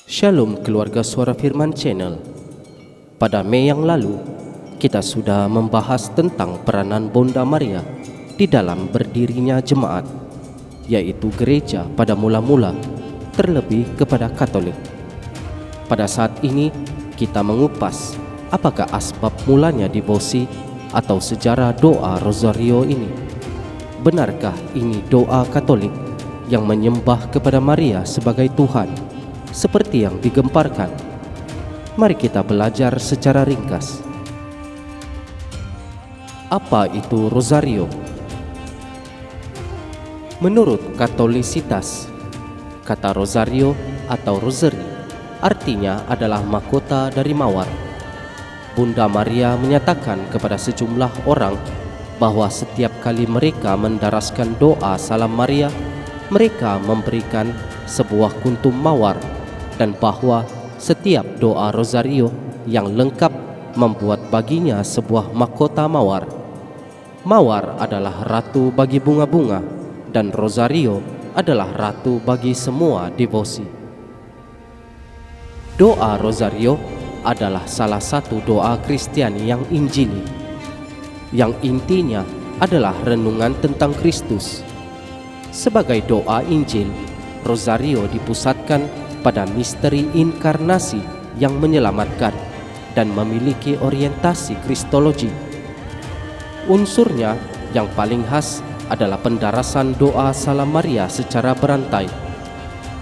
Shalom keluarga Suara Firman Channel. Pada Mei yang lalu, kita sudah membahas tentang peranan Bonda Maria di dalam berdirinya jemaat, yaitu gereja pada mula-mula, terlebih kepada Katolik. Pada saat ini, kita mengupas apakah asbab mulanya devosi atau sejarah doa Rosario ini. Benarkah ini doa Katolik yang menyembah kepada Maria sebagai Tuhan, seperti yang digemparkan? Mari kita belajar secara ringkas. Apa itu Rosario? Menurut Katolisitas, kata Rosario atau Rosary artinya adalah mahkota dari mawar. Bunda Maria menyatakan kepada sejumlah orang bahwa setiap kali mereka mendaraskan doa Salam Maria, mereka memberikan sebuah kuntum mawar, dan bahwa setiap doa Rosario yang lengkap membuat baginya sebuah mahkota mawar. Mawar adalah ratu bagi bunga-bunga, dan Rosario adalah ratu bagi semua devosi. Doa Rosario adalah salah satu doa Kristiani yang Injili, yang intinya adalah renungan tentang Kristus. Sebagai doa Injil, Rosario dipusatkan pada misteri inkarnasi yang menyelamatkan dan memiliki orientasi kristologi. Unsurnya yang paling khas adalah pendarasan doa Salam Maria secara berantai.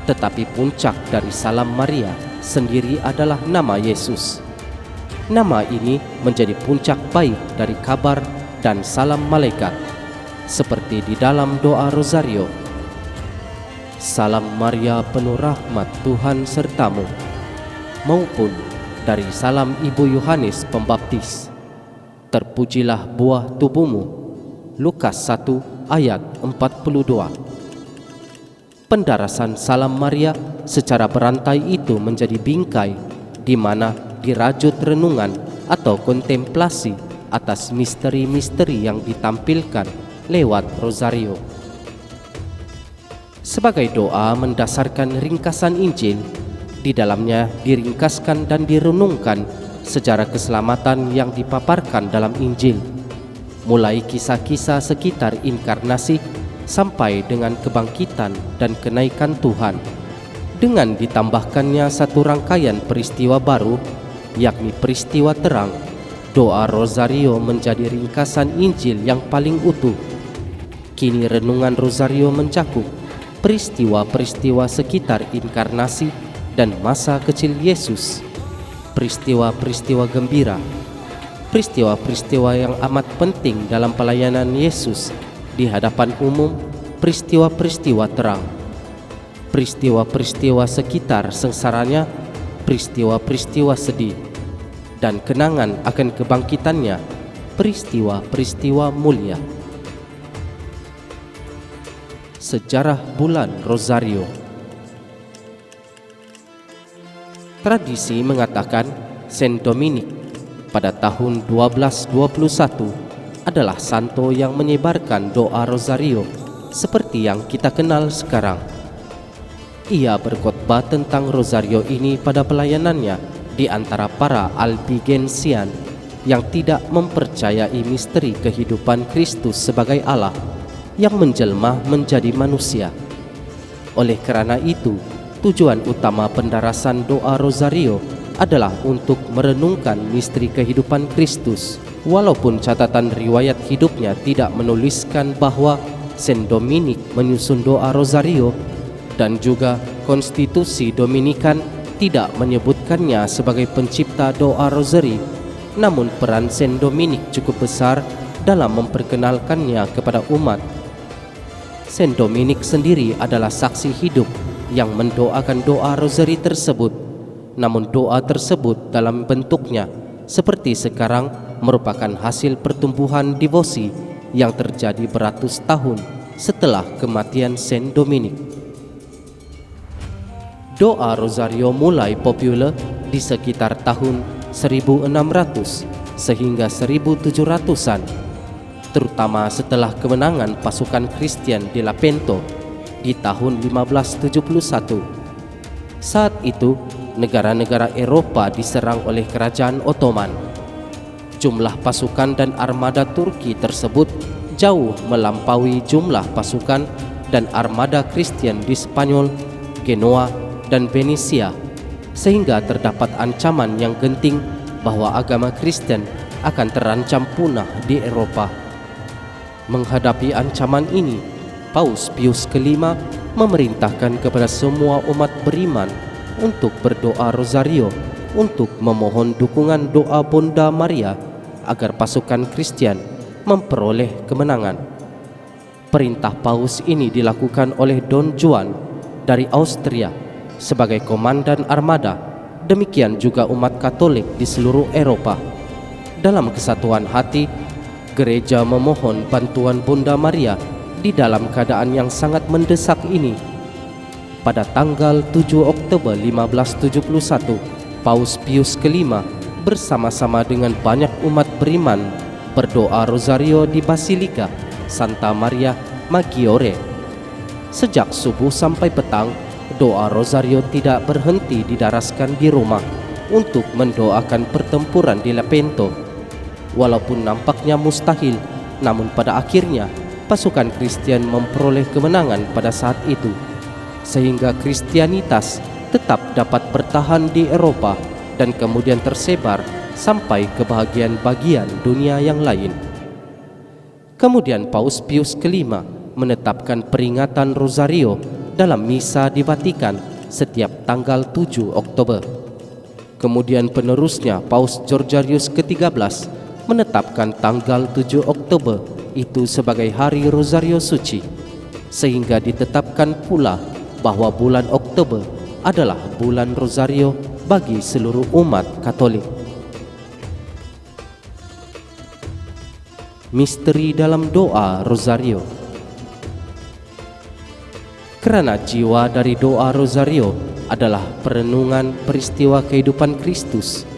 Tetapi puncak dari Salam Maria sendiri adalah nama Yesus. Nama ini menjadi puncak baik dari kabar dan salam malaikat, seperti di dalam doa Rosario. Salam Maria penuh rahmat, Tuhan sertamu, maupun dari salam Ibu Yohanes Pembaptis, terpujilah buah tubuhmu, Lukas 1 ayat 42. Pendarasan Salam Maria secara berantai itu menjadi bingkai di mana dirajut renungan atau kontemplasi atas misteri-misteri yang ditampilkan lewat Rosario. Sebagai doa mendasarkan ringkasan Injil, di dalamnya diringkaskan dan direnungkan sejarah keselamatan yang dipaparkan dalam Injil, mulai kisah-kisah sekitar inkarnasi sampai dengan kebangkitan dan kenaikan Tuhan, dengan ditambahkannya satu rangkaian peristiwa baru, yakni peristiwa terang. Doa Rosario menjadi ringkasan Injil yang paling utuh. Kini renungan Rosario mencakup peristiwa-peristiwa sekitar inkarnasi dan masa kecil Yesus, peristiwa-peristiwa gembira, peristiwa-peristiwa yang amat penting dalam pelayanan Yesus di hadapan umum, peristiwa-peristiwa terang, peristiwa-peristiwa sekitar sengsaranya, peristiwa-peristiwa sedih, dan kenangan akan kebangkitannya, peristiwa-peristiwa mulia. Sejarah bulan Rosario. Tradisi mengatakan Saint Dominic pada tahun 1221 adalah santo yang menyebarkan doa Rosario seperti yang kita kenal sekarang. Ia berkhotbah tentang Rosario ini pada pelayanannya di antara para Albigensian yang tidak mempercayai misteri kehidupan Kristus sebagai Allah yang menjelma menjadi manusia. Oleh karena itu, tujuan utama pendarasan doa Rosario adalah untuk merenungkan misteri kehidupan Kristus. Walaupun catatan riwayat hidupnya tidak menuliskan bahwa Saint Dominic menyusun doa Rosario, dan juga konstitusi Dominikan tidak menyebutkannya sebagai pencipta doa Rosary, namun peran Saint Dominic cukup besar dalam memperkenalkannya kepada umat. Saint Dominic sendiri adalah saksi hidup yang mendoakan doa Rosary tersebut, namun doa tersebut dalam bentuknya seperti sekarang merupakan hasil pertumbuhan devosi yang terjadi beratus tahun setelah kematian Saint Dominic. Doa Rosario mulai populer di sekitar tahun 1600 sehingga 1700-an, terutama setelah kemenangan pasukan Christian de Lepanto di tahun 1571. Saat itu, negara-negara Eropa diserang oleh kerajaan Ottoman. Jumlah pasukan dan armada Turki tersebut jauh melampaui jumlah pasukan dan armada Kristen di Spanyol, Genoa, dan Venesia, sehingga terdapat ancaman yang genting bahwa agama Kristen akan terancam punah di Eropa. Menghadapi ancaman ini, Paus Pius kelima memerintahkan kepada semua umat beriman untuk berdoa rosario untuk memohon dukungan doa Bunda Maria agar pasukan Kristen memperoleh kemenangan. Perintah Paus ini dilakukan oleh Don Juan dari Austria sebagai komandan armada. Demikian juga umat Katolik di seluruh Eropa. Dalam kesatuan hati, gereja memohon bantuan Bunda Maria di dalam keadaan yang sangat mendesak ini. Pada tanggal 7 Oktober 1571, Paus Pius kelima bersama-sama dengan banyak umat beriman berdoa rosario di Basilika Santa Maria Maggiore. Sejak subuh sampai petang, doa rosario tidak berhenti didaraskan di rumah untuk mendoakan pertempuran di Lepanto. Walaupun nampaknya mustahil, namun pada akhirnya pasukan Kristen memperoleh kemenangan pada saat itu, sehingga Kristianitas tetap dapat bertahan di Eropa dan kemudian tersebar sampai ke bagian-bagian dunia yang lain. Kemudian Paus Pius kelima menetapkan peringatan rosario dalam misa di Vatikan setiap tanggal 7 Oktober. Kemudian penerusnya Paus Georgius ke-13 menetapkan tanggal 7 Oktober itu sebagai hari rosario suci, sehingga ditetapkan pula bahwa bulan Oktober adalah bulan rosario bagi seluruh umat Katolik. Misteri dalam doa rosario. Kerana jiwa dari doa rosario adalah perenungan peristiwa kehidupan Kristus,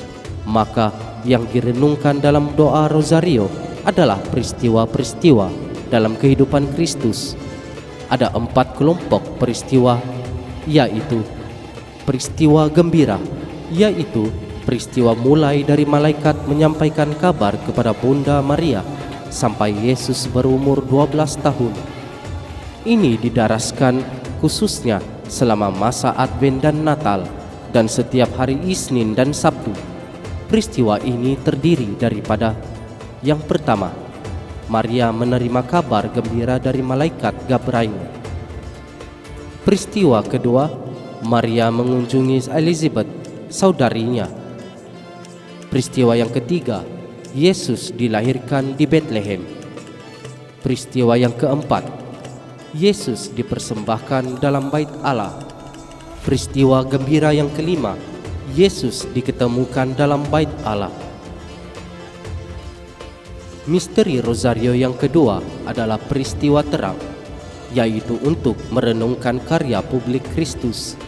maka yang direnungkan dalam doa rosario adalah peristiwa-peristiwa dalam kehidupan Kristus. Ada 4 kelompok peristiwa, yaitu peristiwa gembira, yaitu peristiwa mulai dari malaikat menyampaikan kabar kepada Bunda Maria sampai Yesus berumur 12 tahun. Ini didaraskan khususnya selama masa Advent dan Natal dan setiap hari Isnin dan Sabtu. Peristiwa ini terdiri daripada: yang pertama, Maria menerima kabar gembira dari malaikat Gabriel. Peristiwa kedua, Maria mengunjungi Elizabeth, saudarinya. Peristiwa yang ketiga, Yesus dilahirkan di Bethlehem. Peristiwa yang keempat, Yesus dipersembahkan dalam bait Allah. Peristiwa gembira yang kelima, Yesus diketemukan dalam bait Allah. Misteri rosario yang kedua adalah peristiwa terang, yaitu untuk merenungkan karya publik Kristus,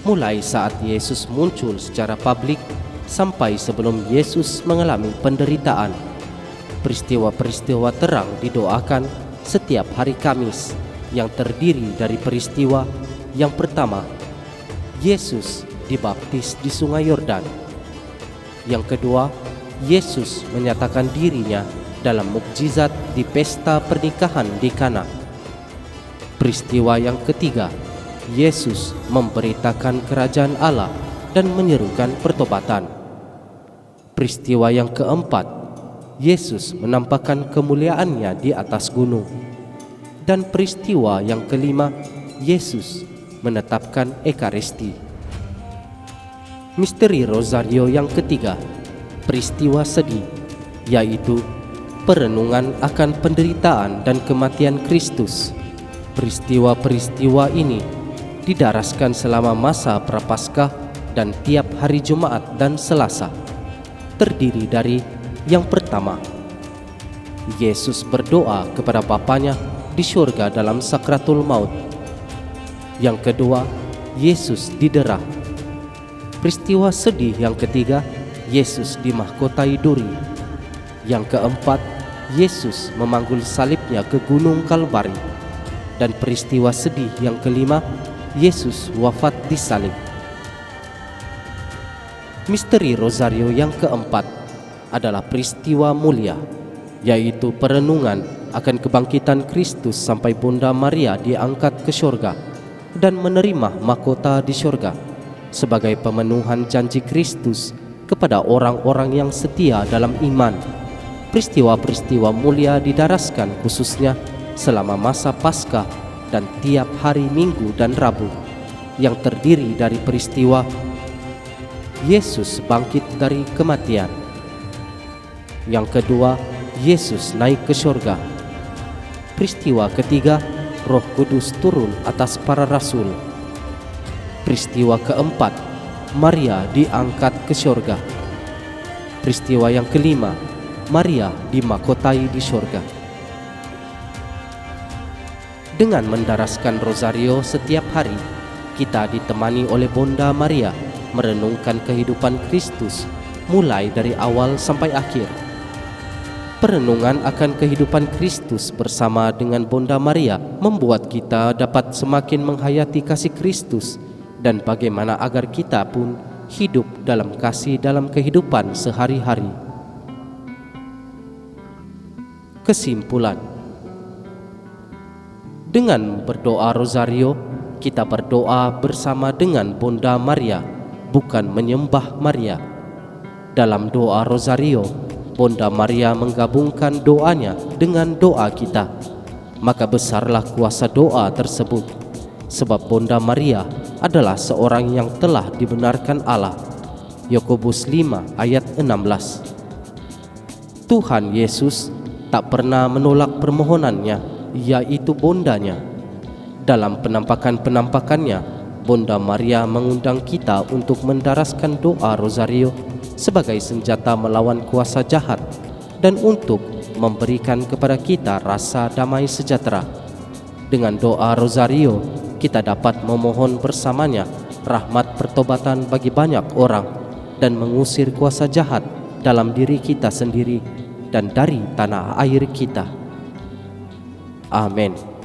mulai saat Yesus muncul secara publik sampai sebelum Yesus mengalami penderitaan. Peristiwa-peristiwa terang didoakan setiap hari Kamis, yang terdiri dari peristiwa yang pertama, Yesus dibaptis di Sungai Yordan. Yang kedua, Yesus menyatakan dirinya dalam mukjizat di pesta pernikahan di Kana. Peristiwa yang ketiga, Yesus memberitakan kerajaan Allah dan menyerukan pertobatan. Peristiwa yang keempat, Yesus menampakkan kemuliaannya di atas gunung. Dan peristiwa yang kelima, Yesus menetapkan Ekaristi. Misteri rosario yang ketiga, peristiwa sedih, yaitu perenungan akan penderitaan dan kematian Kristus. Peristiwa-peristiwa ini didaraskan selama masa Prapaskah dan tiap hari Jumat dan Selasa. Terdiri dari: yang pertama, Yesus berdoa kepada Bapanya di surga dalam sakratul maut. Yang kedua, Yesus didera. Peristiwa sedih yang ketiga, Yesus dimahkotai duri. Yang keempat, Yesus memanggul salibnya ke Gunung Kalvari. Dan peristiwa sedih yang kelima, Yesus wafat disalib. Misteri Rosario yang keempat adalah peristiwa mulia, yaitu perenungan akan kebangkitan Kristus sampai Bunda Maria diangkat ke syurga dan menerima mahkota di syurga sebagai pemenuhan janji Kristus kepada orang-orang yang setia dalam iman. Peristiwa-peristiwa mulia didaraskan khususnya selama masa Paskah dan tiap hari Minggu dan Rabu, yang terdiri dari peristiwa Yesus bangkit dari kematian. Yang kedua, Yesus naik ke syurga. Peristiwa ketiga, Roh Kudus turun atas para rasul. Peristiwa keempat, Maria diangkat ke syurga. Peristiwa yang kelima, Maria dimahkotai di syurga. Dengan mendaraskan rosario setiap hari, kita ditemani oleh Bunda Maria merenungkan kehidupan Kristus mulai dari awal sampai akhir. Perenungan akan kehidupan Kristus bersama dengan Bunda Maria membuat kita dapat semakin menghayati kasih Kristus dan bagaimana agar kita pun hidup dalam kasih dalam kehidupan sehari-hari. Kesimpulan: dengan berdoa rosario, kita berdoa bersama dengan Bunda Maria, bukan menyembah Maria. Dalam doa rosario, Bunda Maria menggabungkan doanya dengan doa kita. Maka besarlah kuasa doa tersebut, sebab Bunda Maria adalah seorang yang telah dibenarkan Allah. Yakobus 5 ayat 16. Tuhan Yesus tak pernah menolak permohonannya, yaitu bondanya. Dalam penampakan-penampakannya, Bunda Maria mengundang kita untuk mendaraskan doa rosario sebagai senjata melawan kuasa jahat dan untuk memberikan kepada kita rasa damai sejahtera. Dengan doa rosario, kita dapat memohon bersamanya rahmat pertobatan bagi banyak orang dan mengusir kuasa jahat dalam diri kita sendiri dan dari tanah air kita. Amin.